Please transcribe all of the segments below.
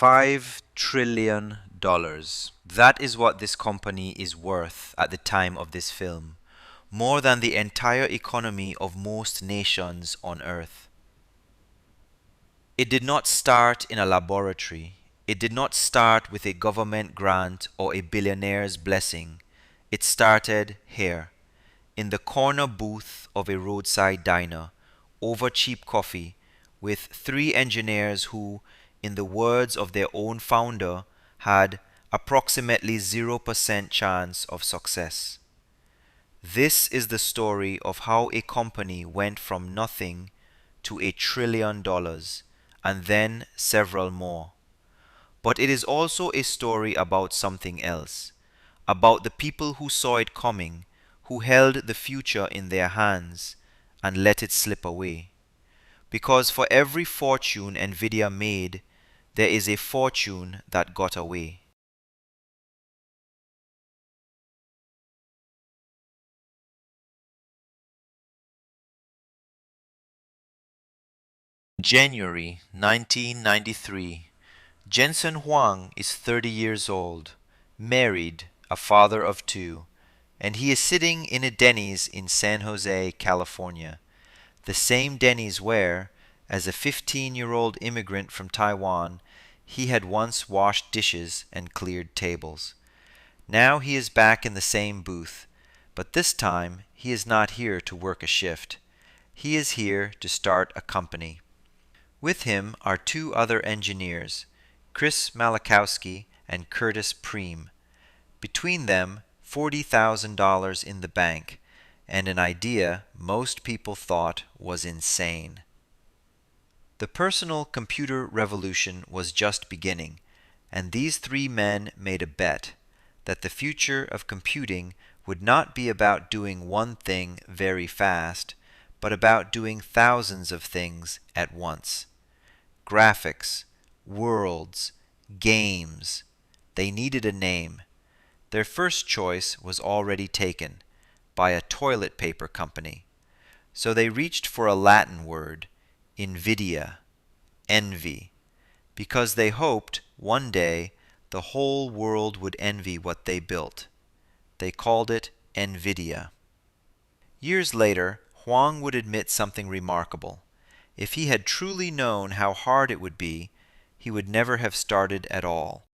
$5 trillion. That is what this company is worth at the time of this film, more than the entire economy of most nations on earth. It did not start in a laboratory. It did not start with a government grant or a billionaire's blessing. It started here, in the corner booth of a roadside diner, over cheap coffee, with three engineers who, in the words of their own founder, had approximately 0% chance of success. This is the story of how a company went from nothing to $1 trillion, and then several more. But it is also a story about something else, about the people who saw it coming, who held the future in their hands and let it slip away. Because for every fortune NVIDIA made, there is a fortune that got away. January 1993. Jensen Huang is 30 years old, married, a father of two, and he is sitting in a Denny's in San Jose, California, the same Denny's where, as a 15-year-old immigrant from Taiwan, he had once washed dishes and cleared tables. Now he is back in the same booth, but this time he is not here to work a shift. He is here to start a company. With him are two other engineers, Chris Malachowski and Curtis Preem. Between them, $40,000 in the bank, and an idea most people thought was insane. The personal computer revolution was just beginning, and these three men made a bet that the future of computing would not be about doing one thing very fast, but about doing thousands of things at once. Graphics, worlds, games. They needed a name. Their first choice was already taken by a toilet paper company. So they reached for a Latin word, NVIDIA, envy, because they hoped one day the whole world would envy what they built. They called it NVIDIA. Years later, Huang would admit something remarkable. If he had truly known how hard it would be, he would never have started at all.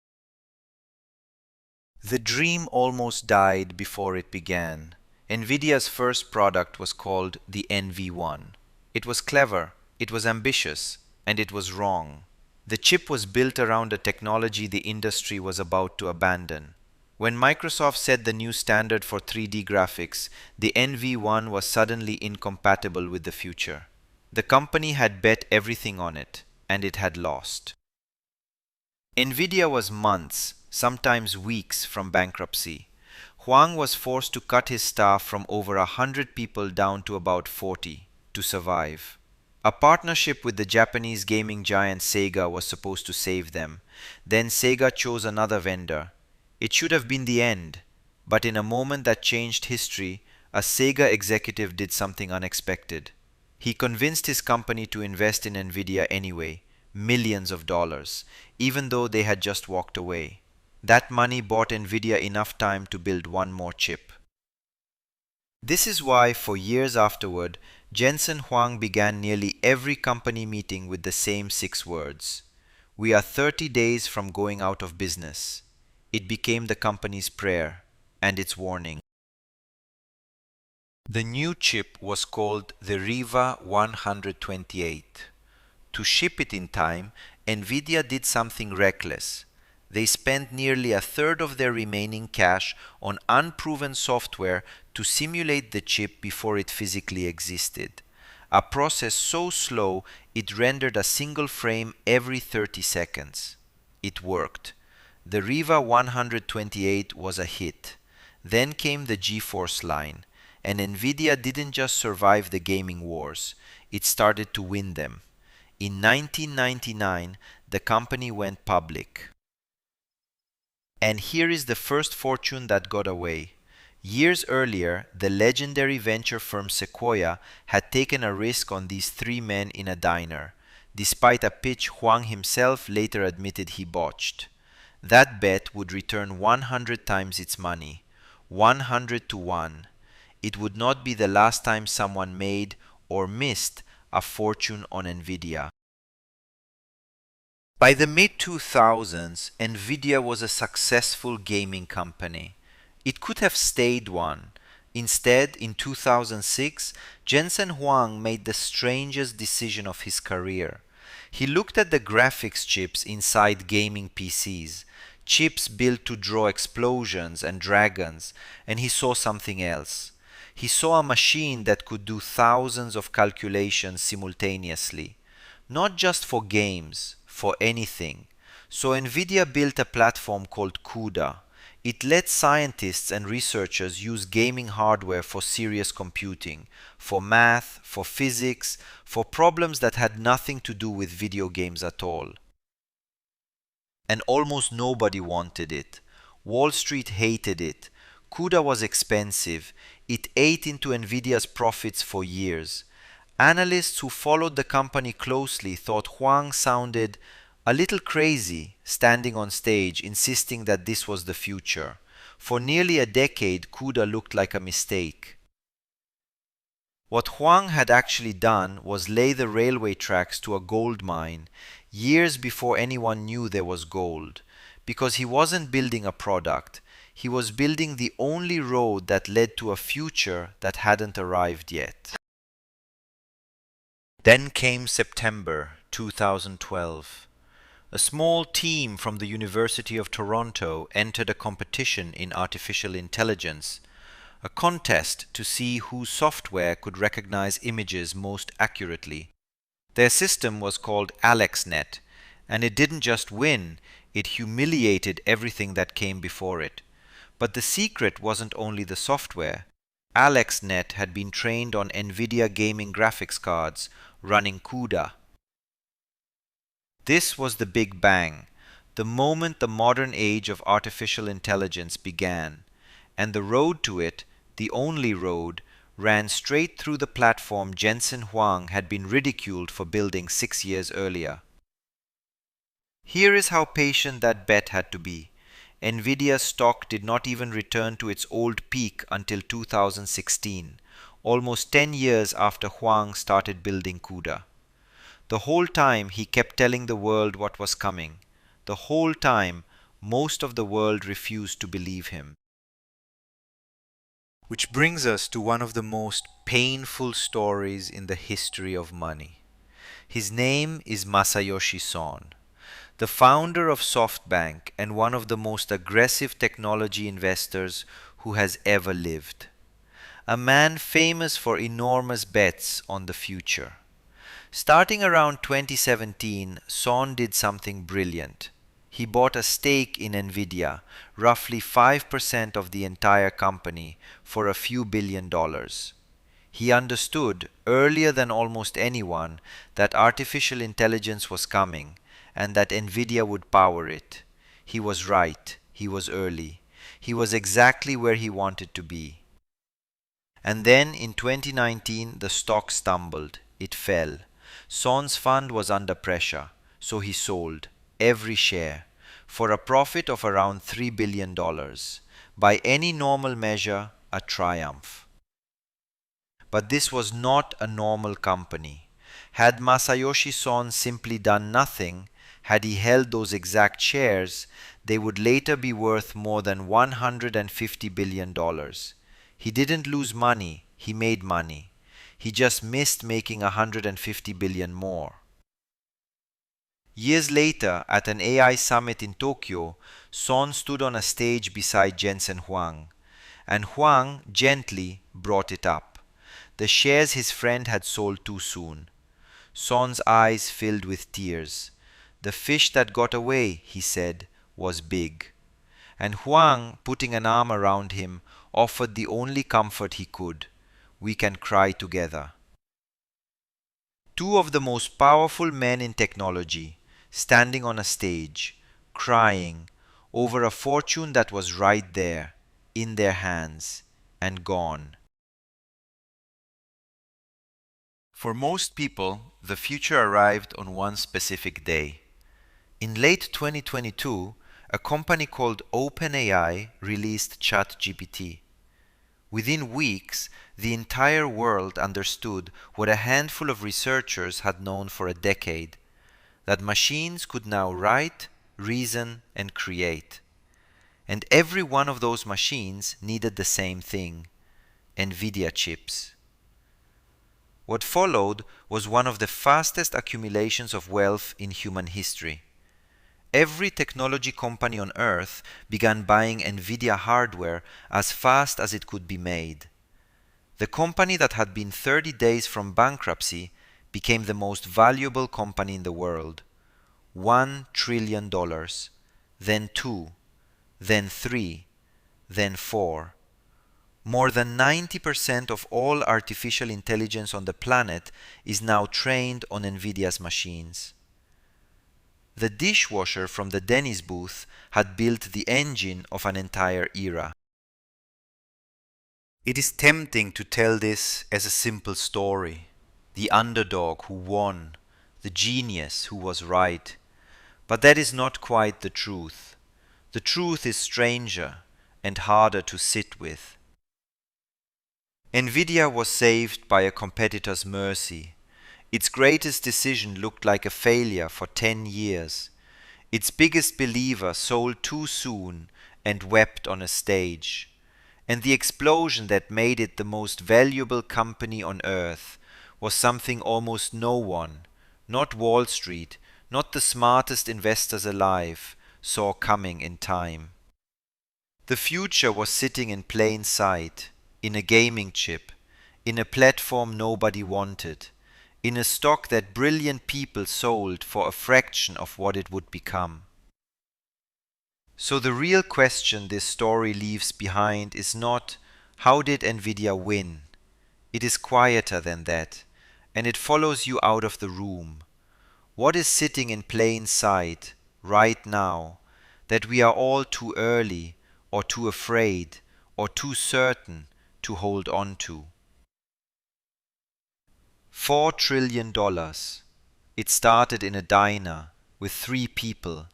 The dream almost died before it began. NVIDIA's first product was called the NV1. It was clever, it was ambitious, and it was wrong. The chip was built around a technology the industry was about to abandon. When Microsoft set the new standard for 3D graphics, the NV1 was suddenly incompatible with the future. The company had bet everything on it, and it had lost. NVIDIA was months, sometimes weeks, from bankruptcy. Huang was forced to cut his staff from over 100 people down to about 40 to survive. A partnership with the Japanese gaming giant Sega was supposed to save them. Then Sega chose another vendor. It should have been the end, but in a moment that changed history, a Sega executive did something unexpected. He convinced his company to invest in NVIDIA anyway, millions of dollars, even though they had just walked away. That money bought NVIDIA enough time to build one more chip. This is why, for years afterward, Jensen Huang began nearly every company meeting with the same 6 words. We are 30 days from going out of business. It became the company's prayer and its warning. The new chip was called the Riva 128. To ship it in time, NVIDIA did something reckless. They spent nearly a third of their remaining cash on unproven software to simulate the chip before it physically existed, a process so slow it rendered a single frame every 30 seconds. It worked. The Riva 128 was a hit. Then came the GeForce line, and NVIDIA didn't just survive the gaming wars, it started to win them. In 1999, the company went public. And here is the first fortune that got away. Years earlier, the legendary venture firm Sequoia had taken a risk on these 3 men in a diner. despite a pitch Huang himself later admitted he botched. That bet would return 100 times its money, 100 to 1. It would not be the last time someone made or missed a fortune on NVIDIA. By the mid-2000s, NVIDIA was a successful gaming company. It could have stayed one. Instead, in 2006, Jensen Huang made the strangest decision of his career. He looked at the graphics chips inside gaming PCs, chips built to draw explosions and dragons, and he saw something else. He saw a machine that could do thousands of calculations simultaneously, not just for games, for anything. So NVIDIA built a platform called CUDA. It let scientists and researchers use gaming hardware for serious computing, for math, for physics, for problems that had nothing to do with video games at all. And almost nobody wanted it. Wall Street hated it. CUDA was expensive. It ate into NVIDIA's profits for years. Analysts who followed the company closely thought Huang sounded a little crazy standing on stage insisting that this was the future. For nearly a decade, CUDA looked like a mistake. What Huang had actually done was lay the railway tracks to a gold mine years before anyone knew there was gold, because he wasn't building a product. He was building the only road that led to a future that hadn't arrived yet. Then came September 2012. A small team from the University of Toronto entered a competition in artificial intelligence, a contest to see whose software could recognize images most accurately. Their system was called AlexNet, and it didn't just win, it humiliated everything that came before it. But the secret wasn't only the software. AlexNet had been trained on NVIDIA gaming graphics cards running CUDA. This was the Big Bang, the moment the modern age of artificial intelligence began, and the road to it, the only road, ran straight through the platform Jensen Huang had been ridiculed for building 6 years earlier. Here is how patient that bet had to be. NVIDIA stock did not even return to its old peak until 2016, almost 10 years after Huang started building CUDA. The whole time he kept telling the world what was coming. The whole time, most of the world refused to believe him. Which brings us to one of the most painful stories in the history of money. His name is Masayoshi Son, the founder of SoftBank and one of the most aggressive technology investors who has ever lived. A man famous for enormous bets on the future. Starting around 2017, Son did something brilliant. He bought a stake in NVIDIA, roughly 5% of the entire company, for a few $billions. He understood, earlier than almost anyone, that artificial intelligence was coming, and that NVIDIA would power it. He was right. He was early. He was exactly where he wanted to be. And then, in 2019, the stock stumbled. It fell. Son's fund was under pressure, so he sold every share for a profit of around $3 billion. By any normal measure, a triumph. But this was not a normal company. Had Masayoshi Son simply done nothing, had he held those exact shares, they would later be worth more than $150 billion. He didn't lose money, he made money. He just missed making 150 billion more. Years later, at an AI summit in Tokyo, Son stood on a stage beside Jensen Huang, and Huang gently brought it up. The shares his friend had sold too soon. Son's eyes filled with tears. The fish that got away, he said, was big. And Huang, putting an arm around him, offered the only comfort he could. We can cry together. Two of the most powerful men in technology, standing on a stage, crying over a fortune that was right there, in their hands, and gone. For most people, the future arrived on one specific day. In late 2022, a company called OpenAI released ChatGPT. Within weeks, the entire world understood what a handful of researchers had known for a decade, that machines could now write, reason, and create. And every one of those machines needed the same thing: NVIDIA chips. What followed was one of the fastest accumulations of wealth in human history. Every technology company on Earth began buying NVIDIA hardware as fast as it could be made. The company that had been 30 days from bankruptcy became the most valuable company in the world. $1 trillion, then 2, then 3, then 4. More than 90% of all artificial intelligence on the planet is now trained on NVIDIA's machines. The dishwasher from the Denny's booth had built the engine of an entire era. It is tempting to tell this as a simple story: the underdog who won, the genius who was right. But that is not quite the truth. The truth is stranger and harder to sit with. NVIDIA was saved by a competitor's mercy. Its greatest decision looked like a failure for 10 years. Its biggest believer sold too soon and wept on a stage. And the explosion that made it the most valuable company on earth was something almost no one, not Wall Street, not the smartest investors alive, saw coming in time. The future was sitting in plain sight, in a gaming chip, in a platform nobody wanted, in a stock that brilliant people sold for a fraction of what it would become. So the real question this story leaves behind is not, how did NVIDIA win? It is quieter than that, and it follows you out of the room. What is sitting in plain sight right now that we are all too early or too afraid or too certain to hold on to? $4 trillion. It started in a diner with 3 people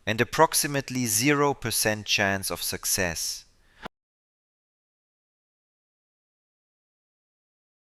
and approximately 0% chance of success.